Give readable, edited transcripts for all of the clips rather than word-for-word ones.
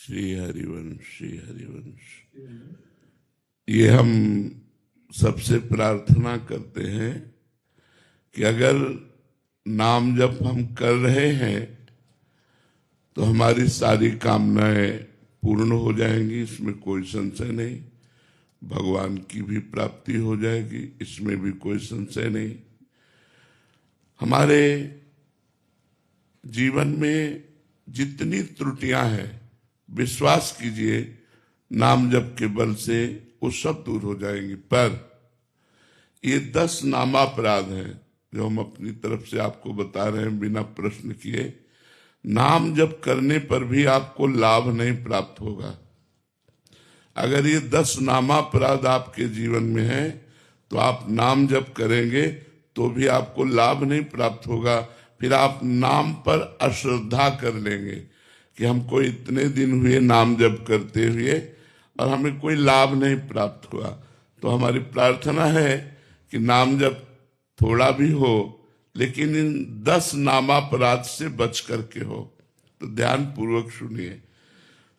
श्री हरिवंश श्री हरिवंश। ये हम सबसे प्रार्थना करते हैं कि अगर नाम जप हम कर रहे हैं तो हमारी सारी कामनाएं पूर्ण हो जाएंगी, इसमें कोई संशय नहीं। भगवान की भी प्राप्ति हो जाएगी, इसमें भी कोई संशय नहीं। हमारे जीवन में जितनी त्रुटियां हैं, विश्वास कीजिए नाम जप के बल से वो सब दूर हो जाएंगी। पर ये 10 नामापराध हैं जो हम अपनी तरफ से आपको बता रहे हैं बिना प्रश्न किए। नाम जप करने पर भी आपको लाभ नहीं प्राप्त होगा। अगर ये 10 नामापराध आपके जीवन में है तो आप नाम जप करेंगे तो भी आपको लाभ नहीं प्राप्त होगा। फिर आप नाम पर अश्रद्धा कर लेंगे कि हमको इतने दिन हुए नाम जप करते हुए और हमें कोई लाभ नहीं प्राप्त हुआ। तो हमारी प्रार्थना है कि नाम जप थोड़ा भी हो लेकिन इन 10 नामापराध से बच करके हो। तो ध्यान पूर्वक सुनिए।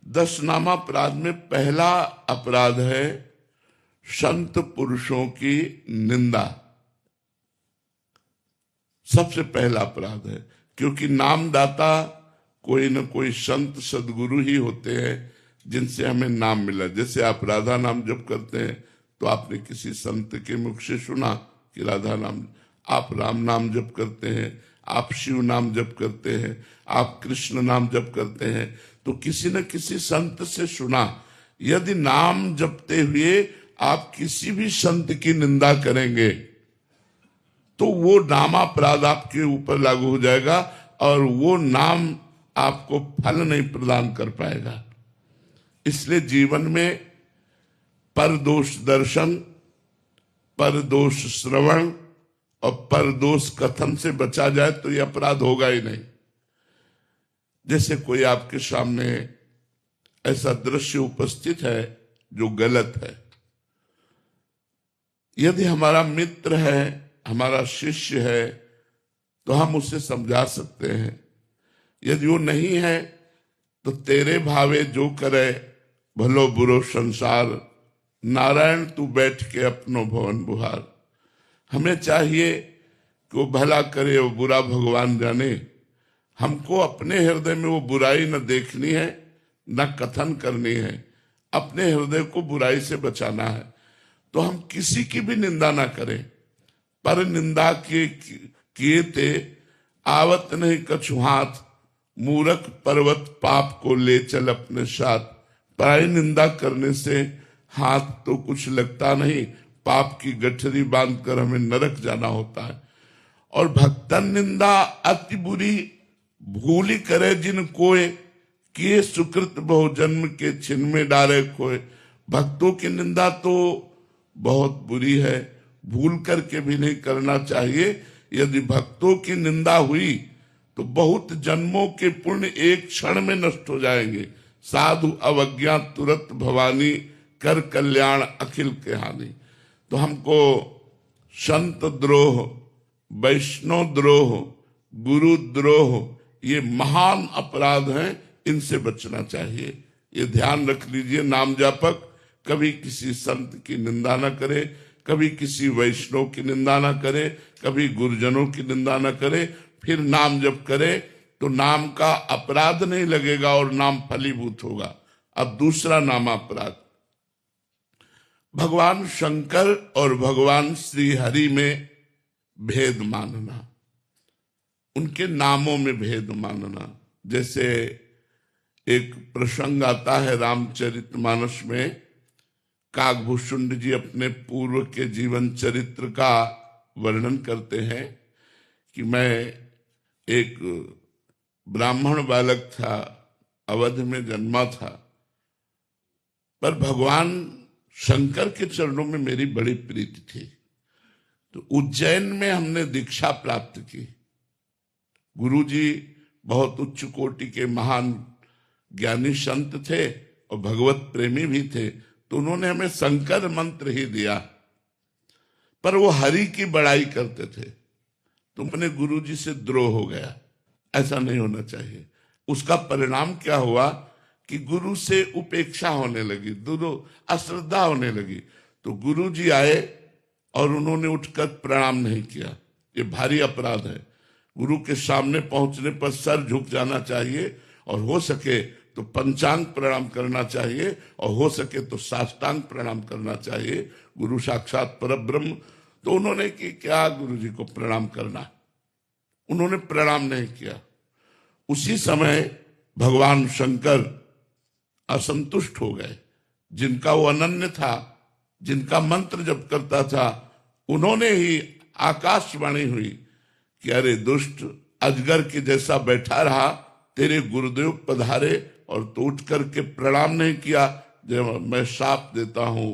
10 नामापराध में पहला अपराध है संत पुरुषों की निंदा। सबसे पहला अपराध है, क्योंकि नामदाता कोई न कोई संत सदगुरु ही होते हैं जिनसे हमें नाम मिला। जैसे आप राधा नाम जप करते हैं तो आपने किसी संत के मुख से सुना कि राधा नाम, आप राम नाम जप करते हैं, आप शिव नाम जप करते हैं, आप कृष्ण नाम जप करते हैं तो किसी न किसी संत से सुना। यदि नाम जपते हुए आप किसी भी संत की निंदा करेंगे तो वो नामापराध आपके ऊपर लागू हो जाएगा और वो नाम आपको फल नहीं प्रदान कर पाएगा। इसलिए जीवन में परदोष दर्शन, परदोष श्रवण और परदोष कथन से बचा जाए तो ये अपराध होगा ही नहीं। जैसे कोई आपके सामने ऐसा दृश्य उपस्थित है जो गलत है, यदि हमारा मित्र है, हमारा शिष्य है तो हम उसे समझा सकते हैं। यदि वो नहीं है तो तेरे भावे जो करे भलो बुरो संसार, नारायण तू बैठ के अपनो भवन बुहार। हमें चाहिए कि वो भला करे, वो बुरा भगवान जाने। हमको अपने हृदय में वो बुराई न देखनी है न कथन करनी है, अपने हृदय को बुराई से बचाना है। तो हम किसी की भी निंदा ना करें। पर निंदा किए ते आवत नहीं कछु हाथ, मूर्ख पर्वत पाप को ले चल अपने साथ। पराई निंदा करने से हाथ तो कुछ लगता नहीं, पाप की गठरी बांधकर हमें नरक जाना होता है। और भक्तन निंदा अति बुरी, भूली करे जिन कोय, किए सुकृत बहु जन्म के छिन में डारे खोए। भक्तों की निंदा तो बहुत बुरी है, भूल करके भी नहीं करना चाहिए। यदि भक्तों की निंदा हुई तो बहुत जन्मों के पुण्य एक क्षण में नष्ट हो जाएंगे। साधु अवज्ञा तुरंत भवानी, कर कल्याण अखिल के हानि। तो हमको संत द्रोह, वैष्णव द्रोह, गुरु द्रोह ये महान अपराध हैं, इनसे बचना चाहिए। ये ध्यान रख लीजिए। नाम जापक कभी किसी संत की निंदा न करे, कभी किसी वैष्णव की निंदा न करे, कभी गुरुजनों की निंदा न करे, फिर नाम जप करे तो नाम का अपराध नहीं लगेगा और नाम फलीभूत होगा। अब दूसरा नाम अपराध, भगवान शंकर और भगवान श्री हरि में भेद मानना, उनके नामों में भेद मानना। जैसे एक प्रसंग आता है रामचरितमानस में, काकभूषुंड जी अपने पूर्व के जीवन चरित्र का वर्णन करते हैं कि मैं एक ब्राह्मण बालक था, अवध में जन्मा था, पर भगवान शंकर के चरणों में मेरी बड़ी प्रीति थी। तो उज्जैन में हमने दीक्षा प्राप्त की। गुरुजी बहुत उच्च कोटि के महान ज्ञानी संत थे और भगवत प्रेमी भी थे, तो उन्होंने हमें शंकर मंत्र ही दिया, पर वो हरि की बड़ाई करते थे। तो मैंने गुरुजी से द्रोह हो गया। ऐसा नहीं होना चाहिए। उसका परिणाम क्या हुआ कि गुरु से उपेक्षा होने लगी, गुरु अश्रद्धा होने लगी। तो गुरु जी आए और उन्होंने उठकर प्रणाम नहीं किया। ये भारी अपराध है। गुरु के सामने पहुंचने पर सर झुक जाना चाहिए, और हो सके तो पंचांग प्रणाम करना चाहिए, और हो सके तो साष्टांग प्रणाम करना चाहिए। गुरु साक्षात परब्रह्म। तो उन्होंने कि क्या गुरु जी को प्रणाम करना, उन्होंने प्रणाम नहीं किया। उसी समय भगवान शंकर असंतुष्ट हो गए। जिनका वो अनन्य था, जिनका मंत्र जप करता था, उन्होंने ही आकाशवाणी हुई कि अरे दुष्ट, अजगर के जैसा बैठा रहा, तेरे गुरुदेव पधारे और तो उठ करके प्रणाम नहीं किया। जब मैं शाप देता हूं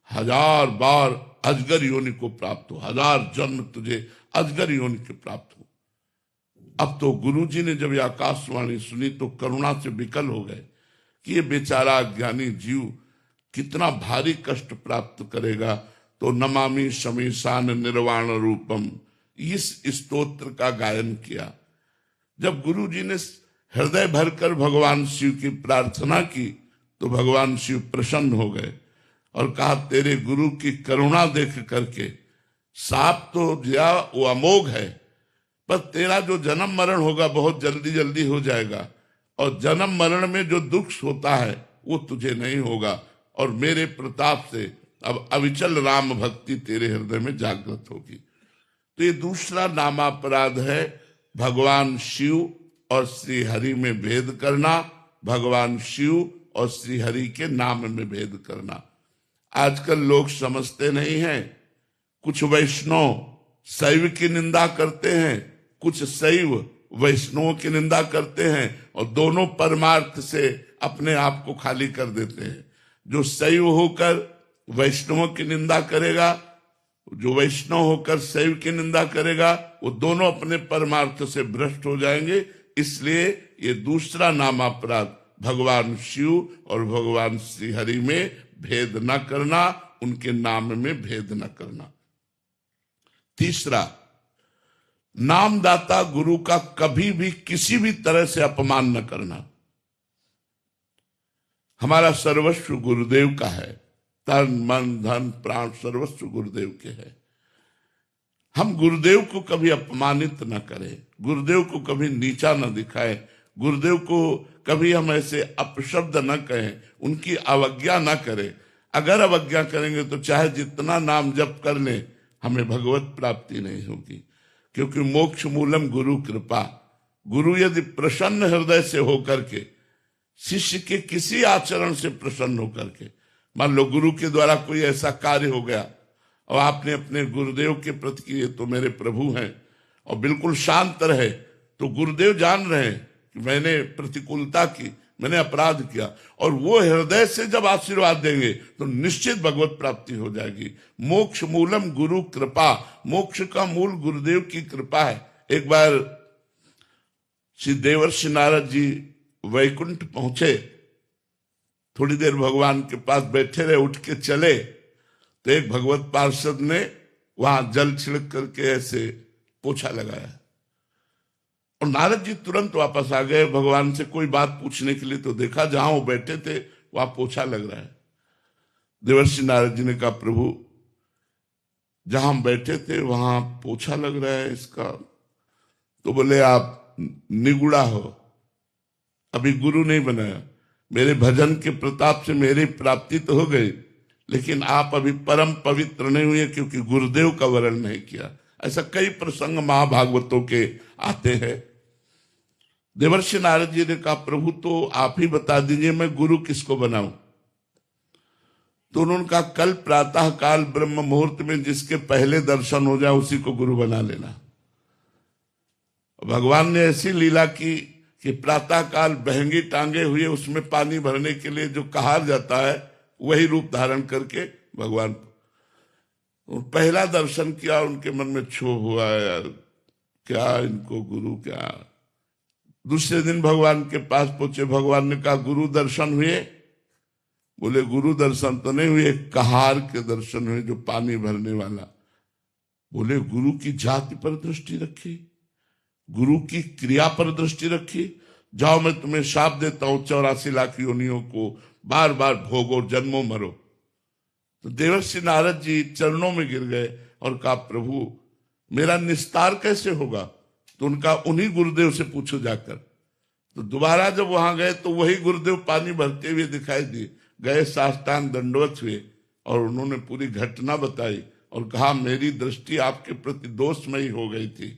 1000 बार अजगर योनि को प्राप्त हो, 1000 जन्म तुझे अजगर योनि के प्राप्त हो। अब तो गुरुजी ने जब ये आकाशवाणी सुनी तो करुणा से विकल हो गए कि ये बेचारा ज्ञानी जीव कितना भारी कष्ट प्राप्त करेगा। तो नमामि शमीशान निर्वाण रूपम, इस स्तोत्र का गायन किया। जब गुरुजी ने हृदय भरकर भगवान शिव की प्रार्थना की तो भगवान शिव प्रसन्न हो गए और कहा, तेरे गुरु की करुणा देख करके साप तो दिया वो अमोघ है, पर तेरा जो जन्म मरण होगा बहुत जल्दी जल्दी हो जाएगा, और जन्म मरण में जो दुख होता है वो तुझे नहीं होगा, और मेरे प्रताप से अब अविचल राम भक्ति तेरे हृदय में जागृत होगी। तो ये दूसरा नामापराध है, भगवान शिव और श्री हरि में भेद करना, भगवान शिव और श्री हरि के नाम में भेद करना। आजकल लोग समझते नहीं हैं। कुछ वैष्णव शैव की निंदा करते हैं, कुछ शैव वैष्णव की निंदा करते हैं, और दोनों परमार्थ से अपने आप को खाली कर देते हैं। जो शैव होकर वैष्णव की निंदा करेगा, जो वैष्णव होकर शैव की निंदा करेगा, वो दोनों अपने परमार्थ से भ्रष्ट हो जाएंगे। इसलिए ये दूसरा नामापराध, भगवान शिव और भगवान श्री हरि में भेद न करना, उनके नाम में भेद न करना। तीसरा, नामदाता गुरु का कभी भी किसी भी तरह से अपमान न करना। हमारा सर्वस्व गुरुदेव का है, तन मन धन प्राण सर्वस्व गुरुदेव के है। हम गुरुदेव को कभी अपमानित न करें, गुरुदेव को कभी नीचा न दिखाएं, गुरुदेव को कभी हम ऐसे अपशब्द न कहें, उनकी अवज्ञा न करें। अगर अवज्ञा करेंगे तो चाहे जितना नाम जप कर लें, हमें भगवत प्राप्ति नहीं होगी। क्योंकि मोक्ष मूलम गुरु कृपा। गुरु यदि प्रसन्न हृदय से होकर के, शिष्य के किसी आचरण से प्रसन्न होकर के, मान लो गुरु के द्वारा कोई ऐसा कार्य हो गया और आपने अपने गुरुदेव के प्रति कि ये तो मेरे प्रभु हैं, और बिल्कुल शांत रहे, तो गुरुदेव जान रहे हैं कि मैंने प्रतिकूलता की, मैंने अपराध किया, और वो हृदय से जब आशीर्वाद देंगे तो निश्चित भगवत प्राप्ति हो जाएगी। मोक्ष मूलम गुरु कृपा, मोक्ष का मूल गुरुदेव की कृपा है। एक बार श्री देवर्षि नारद जी वैकुंठ पहुंचे, थोड़ी देर भगवान के पास बैठे रहे, उठ के चले तो एक भगवत पार्षद ने वहां जल छिड़क करके ऐसे पोछा लगाया, और नारद जी तुरंत वापस आ गए भगवान से कोई बात पूछने के लिए। तो देखा जहां वो बैठे थे वहां पोछा लग रहा है। देवर्षि नारद जी ने कहा, प्रभु जहां हम बैठे थे वहां पोछा लग रहा है इसका। तो बोले, आप निगुड़ा हो, अभी गुरु नहीं बनाया। मेरे भजन के प्रताप से मेरी प्राप्ति तो हो गई, लेकिन आप अभी परम पवित्र नहीं हुए क्योंकि गुरुदेव का वरण नहीं किया। ऐसा कई प्रसंग महाभागवतों के आते हैं। देवर्षि नारद जी ने कहा, प्रभु तो आप ही बता दीजिए मैं गुरु किसको बनाऊं। तो उन्होंने कहा, कल प्रातः काल ब्रह्म मुहूर्त में जिसके पहले दर्शन हो जाए उसी को गुरु बना लेना। भगवान ने ऐसी लीला की कि प्रातः काल बहंगी टांगे हुए उसमें पानी भरने के लिए जो कहार जाता है वही रूप धारण करके भगवान पहला दर्शन किया। उनके मन में क्षोभ हुआ, यार क्या इनको गुरु क्या। दूसरे दिन भगवान के पास पहुंचे, भगवान ने कहा, गुरु दर्शन हुए? बोले, गुरु दर्शन तो नहीं हुए, कहार के दर्शन हुए जो पानी भरने वाला। बोले, गुरु की जाति पर दृष्टि रखी, गुरु की क्रिया पर दृष्टि रखी। जाओ मैं तुम्हें शाप देता हूं 84 लाख योनियों को बार बार भोगो, जन्मों मरो। तो देवर्षि नारद जी चरणों में गिर गए और कहा प्रभु मेरा निस्तार कैसे होगा? तो उनका उन्हीं गुरुदेव से पूछो जाकर। तो दोबारा जब वहां गए तो वही गुरुदेव पानी भरते हुए दिखाई दिए, गए साष्टांग दंडवत हुए और उन्होंने पूरी घटना बताई और कहा मेरी दृष्टि आपके प्रति दोषमयी हो गई थी,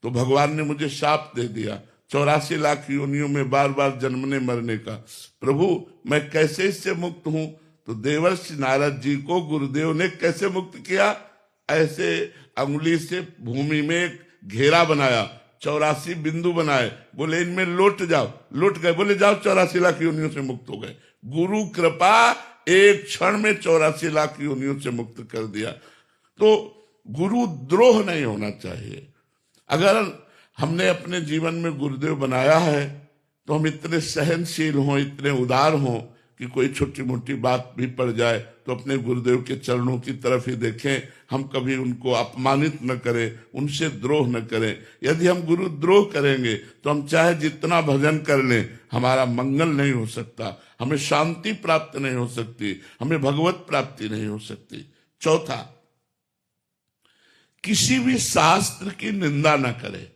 तो भगवान ने मुझे शाप दे दिया 84 लाख योनियों में बार बार जन्मने मरने का। प्रभु मैं कैसे इससे मुक्त हूं? तो देवर्षि नारद जी को गुरुदेव ने कैसे मुक्त किया? ऐसे अंगुली से भूमि में एक घेरा बनाया, 84 बिंदु बनाए, बोले इनमें लौट जाओ, लौट गए, बोले जाओ 84 लाख योनियों से मुक्त हो गए। गुरु कृपा एक क्षण में 84 लाख योनियों से मुक्त कर दिया। तो गुरु द्रोह नहीं होना चाहिए। अगर हमने अपने जीवन में गुरुदेव बनाया है तो हम इतने सहनशील हों, इतने उदार हों कि कोई छोटी मोटी बात भी पड़ जाए तो अपने गुरुदेव के चरणों की तरफ ही देखें, हम कभी उनको अपमानित न करें, उनसे द्रोह न करें। यदि हम गुरु द्रोह करेंगे तो हम चाहे जितना भजन कर लें, हमारा मंगल नहीं हो सकता, हमें शांति प्राप्त नहीं हो सकती, हमें भगवत प्राप्ति नहीं हो सकती। चौथा, किसी भी शास्त्र की निंदा न करें।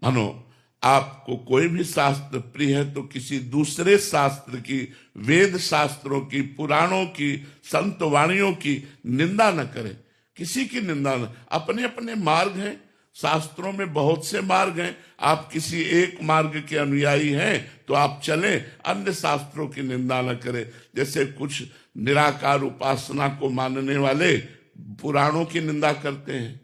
मानो आपको कोई भी शास्त्र प्रिय है तो किसी दूसरे शास्त्र की, वेद शास्त्रों की, पुराणों की, संत वाणियों की निंदा न करें। किसी की निंदा न, अपने अपने मार्ग हैं, शास्त्रों में बहुत से मार्ग हैं। आप किसी एक मार्ग के अनुयायी हैं तो आप चलें, अन्य शास्त्रों की निंदा न करें। जैसे कुछ निराकार उपासना को मानने वाले पुराणों की निंदा करते हैं,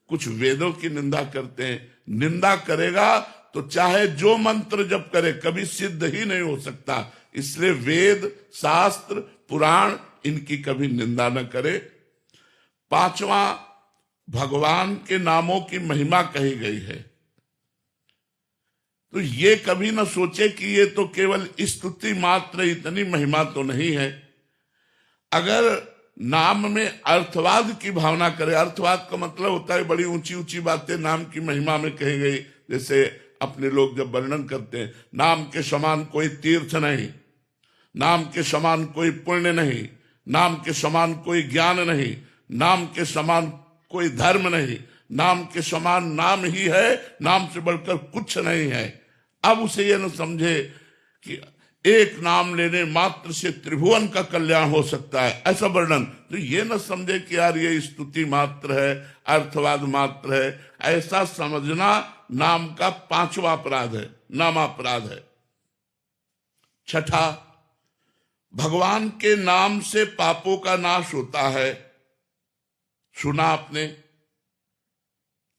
कुछ वेदों की निंदा करते हैं। निंदा करेगा तो चाहे जो मंत्र जप करे कभी सिद्ध ही नहीं हो सकता। इसलिए वेद, शास्त्र, पुराण इनकी कभी निंदा न करे। पांचवा, भगवान के नामों की महिमा कही गई है तो ये कभी न सोचे कि ये तो केवल स्तुति मात्र, इतनी महिमा तो नहीं है। अगर नाम में अर्थवाद की भावना करे, अर्थवाद का मतलब होता है बड़ी ऊंची ऊंची बातें नाम की महिमा में कही गई। जैसे अपने लोग जब वर्णन करते हैं, नाम के समान कोई तीर्थ नहीं, नाम के समान कोई पुण्य नहीं, नाम के समान कोई ज्ञान नहीं, नाम के समान कोई धर्म नहीं, नाम के समान नाम ही है, नाम से बढ़कर कुछ नहीं है। अब उसे यह न समझे कि एक नाम लेने मात्र से त्रिभुवन का कल्याण हो सकता है, ऐसा वर्णन। तो ये न समझे कि यार ये स्तुति मात्र है, अर्थवाद मात्र है। ऐसा समझना नाम का पांचवा अपराध है, नामापराध है। छठा, भगवान के नाम से पापों का नाश होता है। सुना आपने?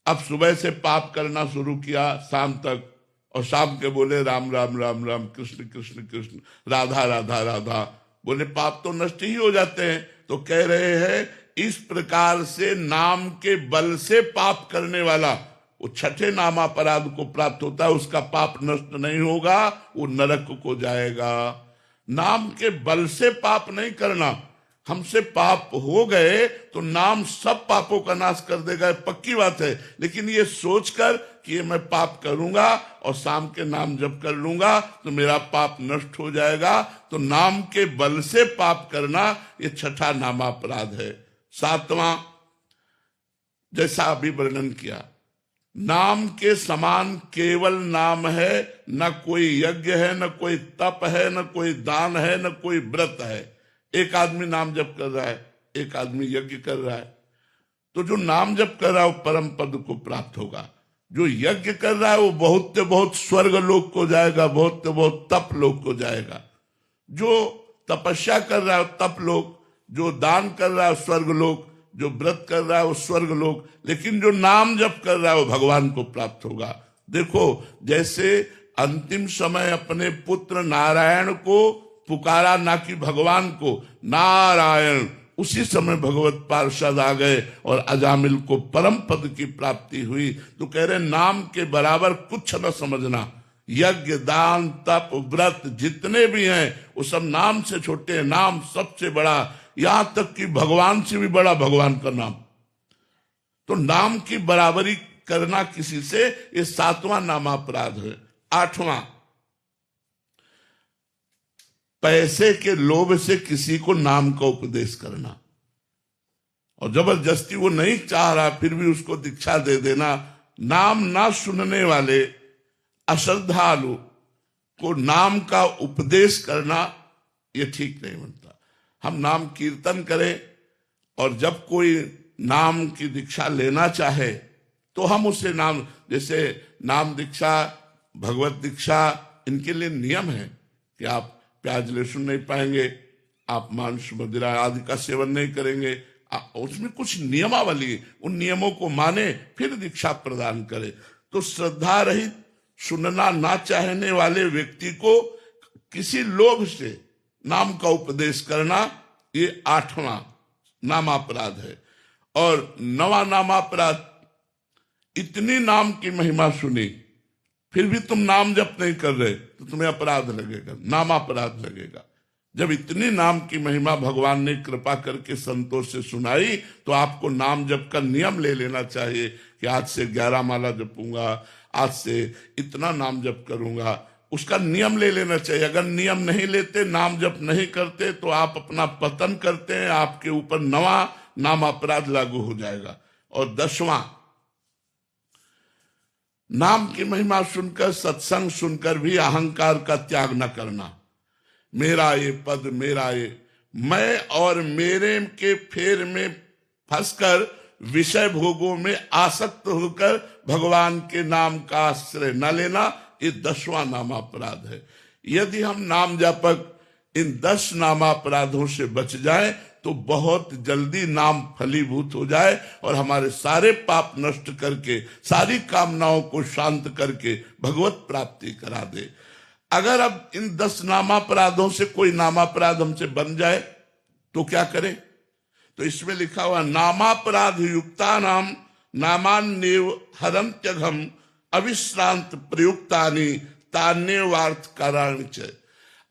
अब सुबह से पाप करना शुरू किया शाम तक, और शाम के बोले राम राम राम राम, कृष्ण कृष्ण कृष्ण, राधा राधा राधा, बोले पाप तो नष्ट ही हो जाते हैं। तो कह रहे हैं इस प्रकार से नाम के बल से पाप करने वाला वो छठे नामापराध को प्राप्त होता है, उसका पाप नष्ट नहीं होगा, वो नरक को जाएगा। नाम के बल से पाप नहीं करना। हमसे पाप हो गए तो नाम सब पापों का नाश कर देगा, पक्की बात है। लेकिन ये सोचकर कि ये मैं पाप करूंगा और शाम के नाम जप कर लूंगा तो मेरा पाप नष्ट हो जाएगा, तो नाम के बल से पाप करना ये छठा नामापराध है। सातवां, जैसा अभी वर्णन किया, नाम के समान केवल नाम है, न कोई यज्ञ है, न कोई तप है, न कोई दान है, न कोई व्रत है। एक आदमी नाम जप कर रहा है, एक आदमी यज्ञ कर रहा है, तो जो नाम जप कर रहा है वो परम पद को प्राप्त होगा। जो यज्ञ कर रहा है वो बहुत से बहुत स्वर्ग लोक को जाएगा, बहुत से बहुत तप लोक को जाएगा। जो तपस्या कर रहा है तप लोक, जो दान कर रहा है स्वर्ग लोक, जो व्रत कर रहा है वो स्वर्ग लोक, लेकिन जो नाम जप कर रहा है वो भगवान को प्राप्त होगा। देखो जैसे अंतिम समय अपने पुत्र नारायण को पुकारा, ना कि भगवान को, नारायण, उसी समय भगवत पार्षद आ गए और अजामिल को परम पद की प्राप्ति हुई। तो कह रहे नाम के बराबर कुछ न समझना। यज्ञ, दान, तप, व्रत जितने भी हैं वो सब नाम से छोटे हैं, नाम सबसे बड़ा, यहां तक कि भगवान से भी बड़ा भगवान का नाम। तो नाम की बराबरी करना किसी से, ये सातवां नामापराध है। 8वां, पैसे के लोभ से किसी को नाम का उपदेश करना, और जबरदस्ती वो नहीं चाह रहा फिर भी उसको दीक्षा दे देना। नाम ना सुनने वाले अश्रद्धालु को नाम का उपदेश करना ये ठीक नहीं बनता। हम नाम कीर्तन करें, और जब कोई नाम की दीक्षा लेना चाहे तो हम उसे नाम, जैसे नाम दीक्षा, भगवत दीक्षा, इनके लिए नियम है कि आप प्याज लहसुन नहीं पाएंगे, आप मांस मदिरा आदि का सेवन नहीं करेंगे, उसमें कुछ नियमावली, उन नियमों को माने फिर दीक्षा प्रदान करे। तो श्रद्धा रहित सुनना ना चाहने वाले व्यक्ति को किसी लोभ से नाम का उपदेश करना, ये 8वां नामापराध है। और 9वां नामापराध, इतनी नाम की महिमा सुनी फिर भी तुम नाम जप नहीं कर रहे तो तुम्हें अपराध लगेगा, नामापराध लगेगा। जब इतनी नाम की महिमा भगवान ने कृपा करके संतों से सुनाई तो आपको नाम जप का नियम ले लेना चाहिए कि आज से 11 माला जपूंगा, आज से इतना नाम जप करूंगा, उसका नियम ले लेना चाहिए। अगर नियम नहीं लेते, नाम जप नहीं करते तो आप अपना पतन करते हैं, आपके ऊपर 9वां नाम अपराध लागू हो जाएगा। और 10वां, नाम की महिमा सुनकर, सत्संग सुनकर भी अहंकार का त्याग न करना। मेरा ये पद, मेरा ये, मैं और मेरे के फेर में फंसकर विषय भोगों में आसक्त होकर भगवान के नाम का आश्रय न लेना, ये 10वां नामापराध है। यदि हम नाम जापक इन 10 नामापराधों से बच जाए तो बहुत जल्दी नाम फलीभूत हो जाए और हमारे सारे पाप नष्ट करके, सारी कामनाओं को शांत करके भगवत प्राप्ति करा दे। अगर अब इन 10 नामापराधों से कोई नामापराध हमसे बन जाए तो क्या करें? तो इसमें लिखा हुआ, नामापराध युक्ता नाम नामान्येव हरन्त्यघम अविश्रांत प्रयुक्तानि तान्येवार्थ काराणि च।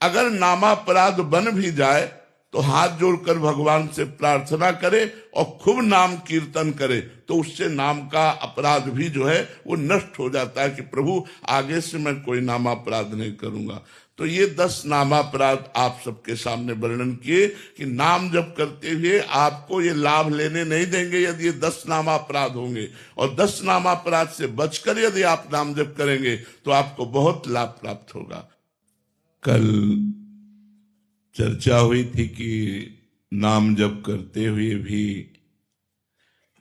अगर नामापराध बन भी जाए तो हाथ जोड़कर भगवान से प्रार्थना करे और खूब नाम कीर्तन करे तो उससे नाम का अपराध भी जो है वो नष्ट हो जाता है कि प्रभु आगे से मैं कोई नामापराध नहीं करूंगा। तो ये 10 नामापराध आप सबके सामने वर्णन किए कि नाम जप करते हुए आपको ये लाभ लेने नहीं देंगे यदि ये 10 नामापराध होंगे, और 10 नामापराध से बचकर यदि आप नाम जप करेंगे तो आपको बहुत लाभ प्राप्त होगा। कल चर्चा हुई थी कि नाम जप करते हुए भी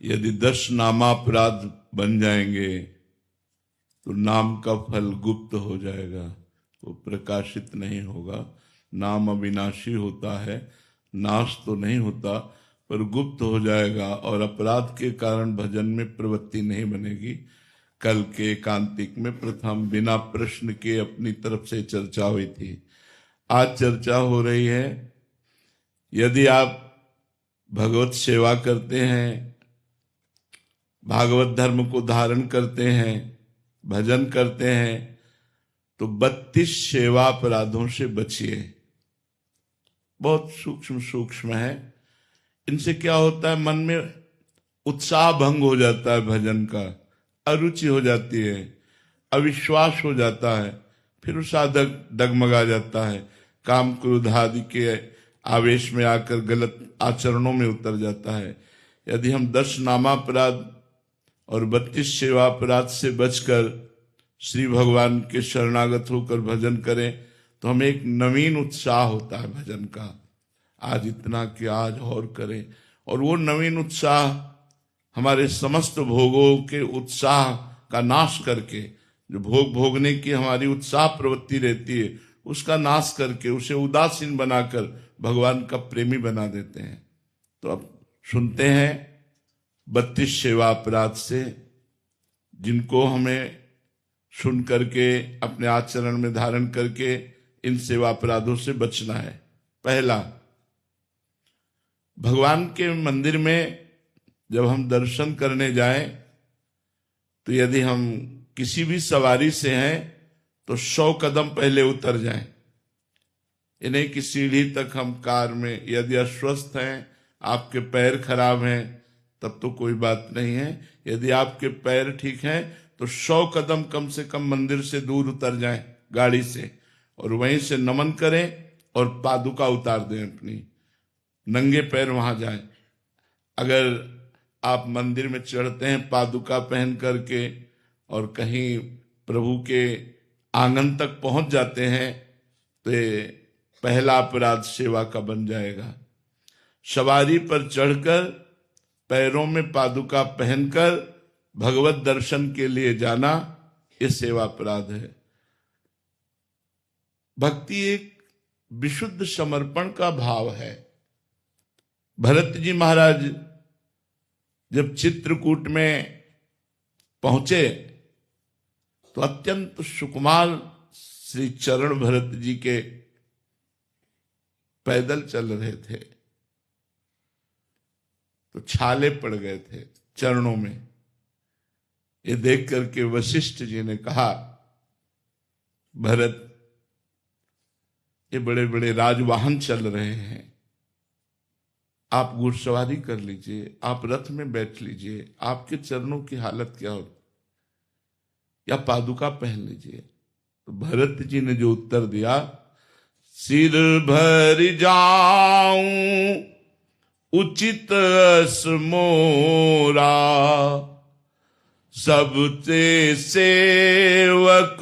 यदि 10 नामापराध बन जाएंगे तो नाम का फल गुप्त हो जाएगा, वो प्रकाशित नहीं होगा। नाम अविनाशी होता है, नाश तो नहीं होता पर गुप्त हो जाएगा और अपराध के कारण भजन में प्रवृत्ति नहीं बनेगी। कल के एकांतिक में प्रथम बिना प्रश्न के अपनी तरफ से चर्चा हुई थी। आज चर्चा हो रही है, यदि आप भगवत सेवा करते हैं, भागवत धर्म को धारण करते हैं, भजन करते हैं तो 32 सेवा अपराधों से बचिए। बहुत सूक्ष्म सूक्ष्म है। इनसे क्या होता है, मन में उत्साह भंग हो जाता है, भजन का अरुचि हो जाती है, अविश्वास हो जाता है, फिर वो साधक डगमगा जाता है, काम क्रोध आदि के आवेश में आकर गलत आचरणों में उतर जाता है। यदि हम 10 नामापराध और 32 सेवा अपराध से बचकर श्री भगवान के शरणागत होकर भजन करें तो हमें एक नवीन उत्साह होता है भजन का, आज इतना कि आज और करें। और वो नवीन उत्साह हमारे समस्त भोगों के उत्साह का नाश करके, जो भोग भोगने की हमारी उत्साह प्रवृत्ति रहती है उसका नाश करके, उसे उदासीन बनाकर भगवान का प्रेमी बना देते हैं। तो अब सुनते हैं 32 सेवा अपराध से, जिनको हमें सुन करके अपने आचरण में धारण करके इन सेवा अपराधों से बचना है। पहला, भगवान के मंदिर में जब हम दर्शन करने जाएं तो यदि हम किसी भी सवारी से हैं तो 100 कदम पहले उतर जाएं। ये नहीं कि सीढ़ी तक हम कार में, यदि अस्वस्थ हैं, आपके पैर खराब हैं तब तो कोई बात नहीं है। यदि आपके पैर ठीक हैं तो 100 कदम कम से कम मंदिर से दूर उतर जाएं गाड़ी से, और वहीं से नमन करें और पादुका उतार दें अपनी, नंगे पैर वहां जाएं। अगर आप मंदिर में चढ़ते हैं पादुका पहन करके और कहीं प्रभु के आंगन तक पहुंच जाते हैं तो ये पहला अपराध सेवा का बन जाएगा। सवारी पर चढ़कर पैरों में पादुका पहनकर भगवत दर्शन के लिए जाना, ये सेवा अपराध है। भक्ति एक विशुद्ध समर्पण का भाव है। भरत जी महाराज जब चित्रकूट में पहुंचे तो अत्यंत सुकुमार श्री चरण भरत जी के पैदल चल रहे थे, तो छाले पड़ गए थे चरणों में। ये देख करके वशिष्ठ जी ने कहा, भरत, ये बड़े बड़े राजवाहन चल रहे हैं, आप घुड़सवारी कर लीजिए, आप रथ में बैठ लीजिए, आपके चरणों की हालत क्या हो, या पादुका पहन लीजिए। तो भरत जी ने जो उत्तर दिया, सिर भर जाऊं उचित अस मोरा, सबसे सेवक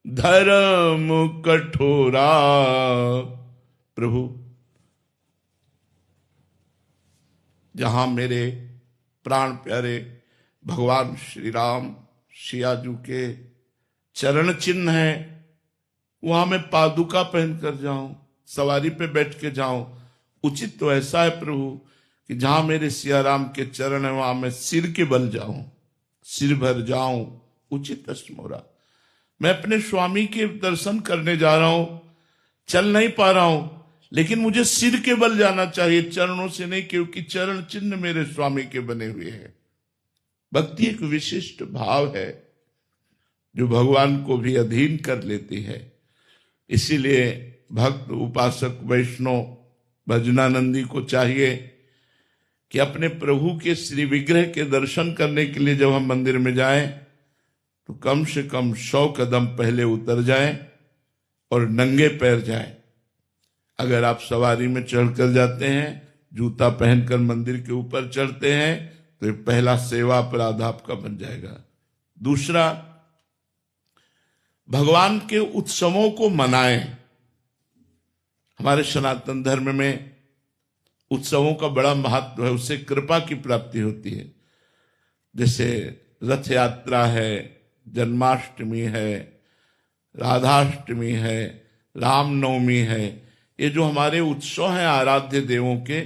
धर्म कठोरा। प्रभु, जहां मेरे प्राण प्यारे भगवान श्री राम सियाजू के चरण चिन्ह है, वहां मैं पादुका पहन कर जाऊं, सवारी पे बैठ के जाऊं, उचित तो ऐसा है प्रभु कि जहां मेरे सिया राम के चरण है वहां मैं सिर के बल जाऊं, सिर भर जाऊं उचित अस्मोरा। मैं अपने स्वामी के दर्शन करने जा रहा हूं, चल नहीं पा रहा हूं, लेकिन मुझे सिर के बल जाना चाहिए, चरणों से नहीं, क्योंकि चरण चिन्ह मेरे स्वामी के बने हुए हैं। भक्ति एक विशिष्ट भाव है जो भगवान को भी अधीन कर लेती है। इसीलिए भक्त, उपासक, वैष्णव, भजनानंदी को चाहिए कि अपने प्रभु के श्री विग्रह के दर्शन करने के लिए जब हम मंदिर में जाएं तो कम से कम 100 कदम पहले उतर जाएं और नंगे पैर जाएं। अगर आप सवारी में चढ़कर जाते हैं, जूता पहनकर मंदिर के ऊपर चढ़ते हैं, तो ये पहला सेवा अपराध आपका बन जाएगा। दूसरा, भगवान के उत्सवों को मनाएं। हमारे सनातन धर्म में उत्सवों का बड़ा महत्व है, उससे कृपा की प्राप्ति होती है। जैसे रथ यात्रा है, जन्माष्टमी है, राधाष्टमी है, रामनवमी है, ये जो हमारे उत्सव हैं आराध्य देवों के,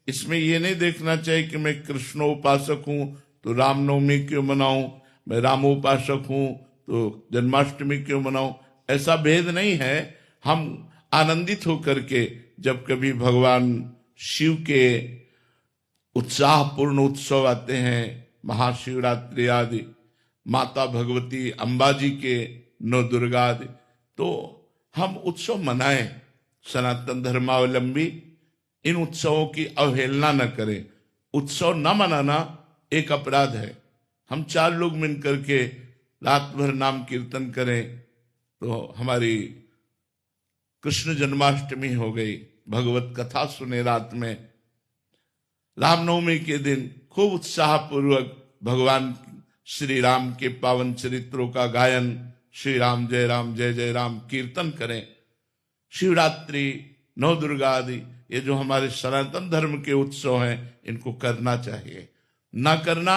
इसमें ये नहीं देखना चाहिए कि मैं कृष्णोपासक हूं तो रामनवमी क्यों मनाऊं, मैं रामोपासक हूं तो जन्माष्टमी क्यों मनाऊं। ऐसा भेद नहीं है। हम आनंदित होकर के जब कभी भगवान शिव के उत्साहपूर्ण उत्सव आते हैं, महाशिवरात्रि आदि, माता भगवती अंबाजी के नौ दुर्गा आदि, तो हम उत्सव मनाएं। सनातन धर्मावलंबी इन उत्सवों की अवहेलना न करें। उत्सव न मनाना एक अपराध है। हम 4 लोग मिलकर के रात भर नाम कीर्तन करें तो हमारी कृष्ण जन्माष्टमी हो गई, भगवत कथा सुने रात में। रामनवमी के दिन खूब उत्साहपूर्वक भगवान श्री राम के पावन चरित्रों का गायन, श्री राम जय जय राम कीर्तन करें। शिवरात्रि, नौ दुर्गा आदि, ये जो हमारे सनातन धर्म के उत्सव हैं, इनको करना चाहिए। ना करना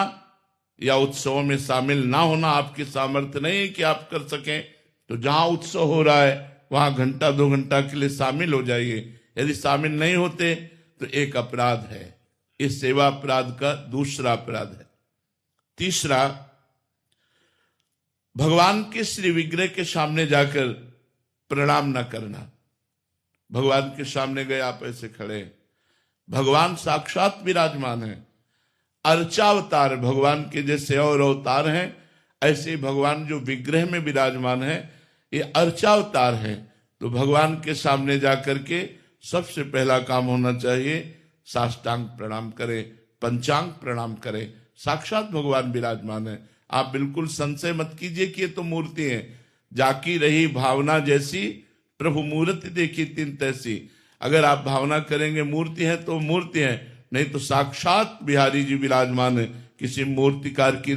या उत्सवों में शामिल ना होना आपकी सामर्थ्य नहीं है कि आप कर सकें, तो जहां उत्सव हो रहा है वहां घंटा 2 घंटा के लिए शामिल हो जाइए। यदि शामिल नहीं होते तो एक अपराध है। इस सेवा अपराध का दूसरा अपराध है। तीसरा, भगवान के श्री विग्रह के सामने जाकर प्रणाम न करना। भगवान के सामने गए, आप ऐसे खड़े, भगवान साक्षात विराजमान है, अर्चावतार भगवान के जैसे और अवतार हैं, ऐसे भगवान जो विग्रह में विराजमान है ये अर्चावतार है। तो भगवान के सामने जाकर के सबसे पहला काम होना चाहिए साष्टांग प्रणाम करें, पंचांग प्रणाम करें। साक्षात भगवान विराजमान है, आप बिल्कुल संशय मत कीजिए कि ये तो मूर्ति है। जाकी रही भावना जैसी, प्रभु मूर्ति देखी तिन तैसी। अगर आप भावना करेंगे मूर्ति है तो मूर्ति है, नहीं तो साक्षात बिहारी जी विराजमान है, किसी मूर्तिकार की